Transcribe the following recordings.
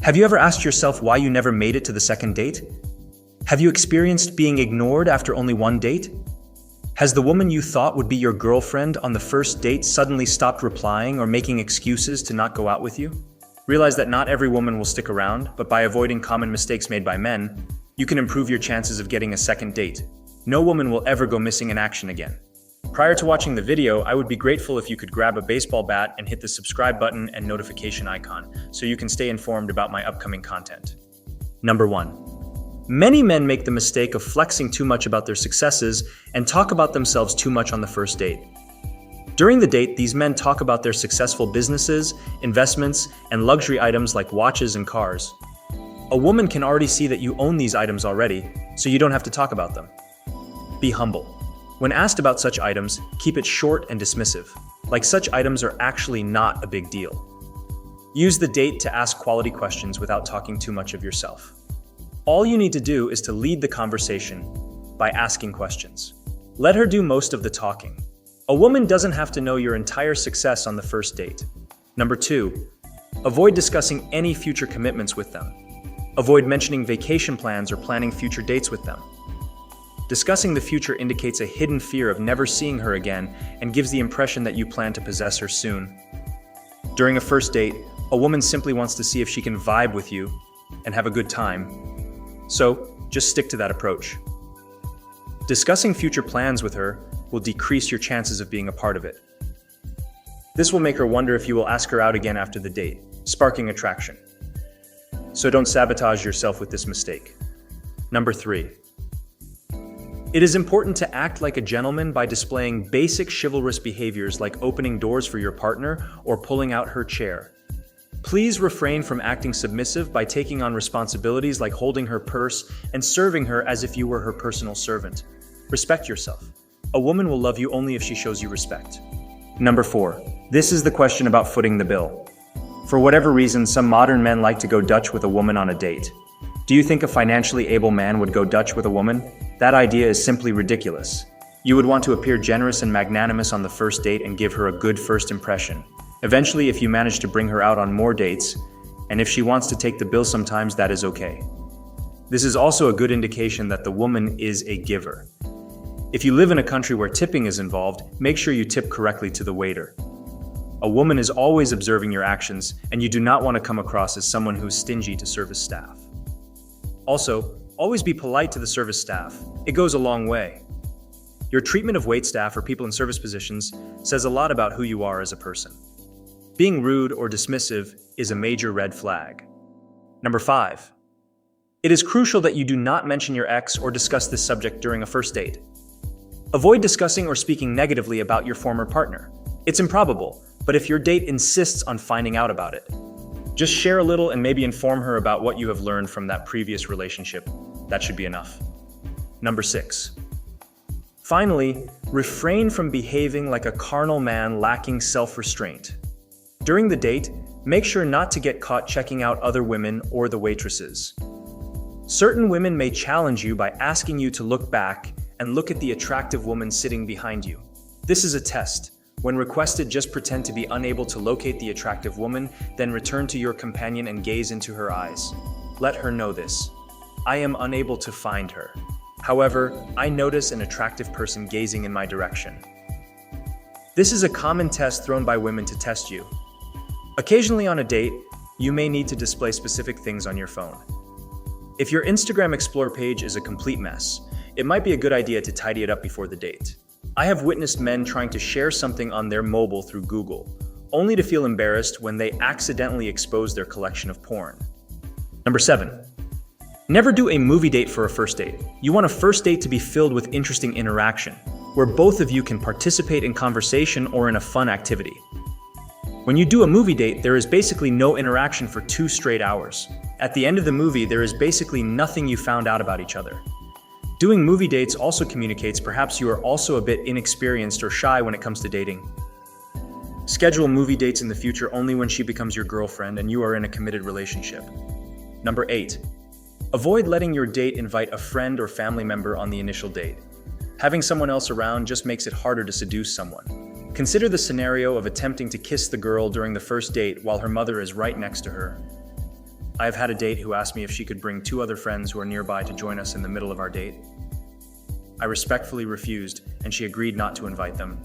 Have you ever asked yourself why you never made it to the second date? Have you experienced being ignored after only one date? Has the woman you thought would be your girlfriend on the first date suddenly stopped replying or making excuses to not go out with you? Realize that not every woman will stick around, but by avoiding common mistakes made by men, you can improve your chances of getting a second date. No woman will ever go missing in action again. Prior to watching the video, I would be grateful if you could grab a baseball bat and hit the subscribe button and notification icon so you can stay informed about my upcoming content. Number 1. Many men make the mistake of flexing too much about their successes and talk about themselves too much on the first date. During the date, these men talk about their successful businesses, investments, and luxury items like watches and cars. A woman can already see that you own these items already, so you don't have to talk about them. Be humble. When asked about such items, keep it short and dismissive, like such items are actually not a big deal. Use the date to ask quality questions without talking too much of yourself. All you need to do is to lead the conversation by asking questions. Let her do most of the talking. A woman doesn't have to know your entire success on the first date. Number 2, avoid discussing any future commitments with them. Avoid mentioning vacation plans or planning future dates with them. Discussing the future indicates a hidden fear of never seeing her again and gives the impression that you plan to possess her soon. During a first date, a woman simply wants to see if she can vibe with you and have a good time. So, just stick to that approach. Discussing future plans with her will decrease your chances of being a part of it. This will make her wonder if you will ask her out again after the date, sparking attraction. So don't sabotage yourself with this mistake. Number 3. It is important to act like a gentleman by displaying basic chivalrous behaviors like opening doors for your partner or pulling out her chair. Please refrain from acting submissive by taking on responsibilities like holding her purse and serving her as if you were her personal servant. Respect yourself. A woman will love you only if she shows you respect. Number 4. This is the question about footing the bill. For whatever reason, some modern men like to go Dutch with a woman on a date. Do you think a financially able man would go Dutch with a woman? That idea is simply ridiculous. You would want to appear generous and magnanimous on the first date and give her a good first impression. Eventually, if you manage to bring her out on more dates, and if she wants to take the bill sometimes, that is okay. This is also a good indication that the woman is a giver. If you live in a country where tipping is involved, make sure you tip correctly to the waiter. A woman is always observing your actions, and you do not want to come across as someone who's stingy to service staff. Also, always be polite to the service staff. It goes a long way. Your treatment of waitstaff or people in service positions says a lot about who you are as a person. Being rude or dismissive is a major red flag. Number 5. It is crucial that you do not mention your ex or discuss this subject during a first date. Avoid discussing or speaking negatively about your former partner. It's improbable, but if your date insists on finding out about it, just share a little and maybe inform her about what you have learned from that previous relationship. That should be enough. Number 6. Finally, refrain from behaving like a carnal man lacking self-restraint. During the date, make sure not to get caught checking out other women or the waitresses. Certain women may challenge you by asking you to look back and look at the attractive woman sitting behind you. This is a test. When requested, just pretend to be unable to locate the attractive woman, then return to your companion and gaze into her eyes. Let her know this. I am unable to find her. However, I notice an attractive person gazing in my direction. This is a common test thrown by women to test you. Occasionally on a date, you may need to display specific things on your phone. If your Instagram Explore page is a complete mess, it might be a good idea to tidy it up before the date. I have witnessed men trying to share something on their mobile through Google, only to feel embarrassed when they accidentally expose their collection of porn. Number 7. Never do a movie date for a first date. You want a first date to be filled with interesting interaction, where both of you can participate in conversation or in a fun activity. When you do a movie date, there is basically no interaction for 2 straight hours. At the end of the movie, there is basically nothing you found out about each other. Doing movie dates also communicates perhaps you are also a bit inexperienced or shy when it comes to dating. Schedule movie dates in the future only when she becomes your girlfriend and you are in a committed relationship. Number 8. Avoid letting your date invite a friend or family member on the initial date. Having someone else around just makes it harder to seduce someone. Consider the scenario of attempting to kiss the girl during the first date while her mother is right next to her. I have had a date who asked me if she could bring two other friends who are nearby to join us in the middle of our date. I respectfully refused, and she agreed not to invite them.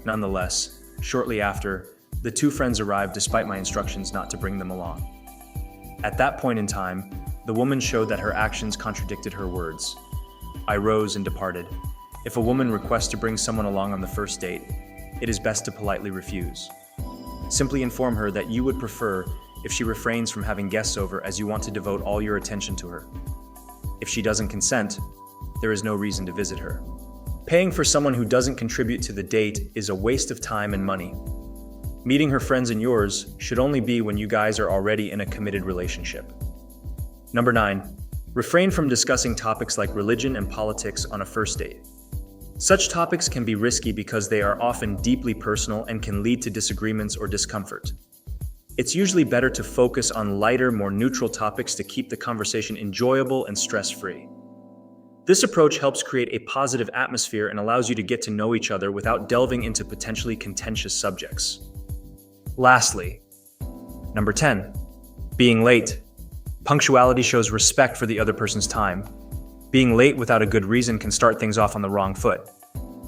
Nonetheless, shortly after, the two friends arrived despite my instructions not to bring them along. At that point in time, the woman showed that her actions contradicted her words. I rose and departed. If a woman requests to bring someone along on the first date, it is best to politely refuse. Simply inform her that you would prefer if she refrains from having guests over, as you want to devote all your attention to her. If she doesn't consent, there is no reason to visit her. Paying for someone who doesn't contribute to the date is a waste of time and money. Meeting her friends and yours should only be when you guys are already in a committed relationship. Number 9, refrain from discussing topics like religion and politics on a first date. Such topics can be risky because they are often deeply personal and can lead to disagreements or discomfort. It's usually better to focus on lighter, more neutral topics to keep the conversation enjoyable and stress-free. This approach helps create a positive atmosphere and allows you to get to know each other without delving into potentially contentious subjects. Lastly, number 10, being late. Punctuality shows respect for the other person's time. Being late without a good reason can start things off on the wrong foot.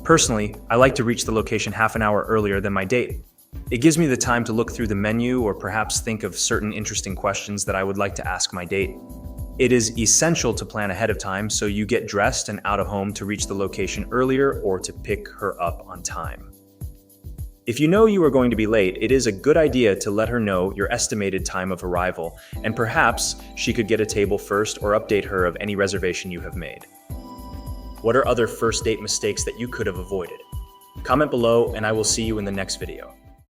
Personally, I like to reach the location half an hour earlier than my date. It gives me the time to look through the menu or perhaps think of certain interesting questions that I would like to ask my date. It is essential to plan ahead of time so you get dressed and out of home to reach the location earlier or to pick her up on time. If you know you are going to be late, it is a good idea to let her know your estimated time of arrival, and perhaps she could get a table first or update her of any reservation you have made. What are other first date mistakes that you could have avoided? Comment below and I will see you in the next video.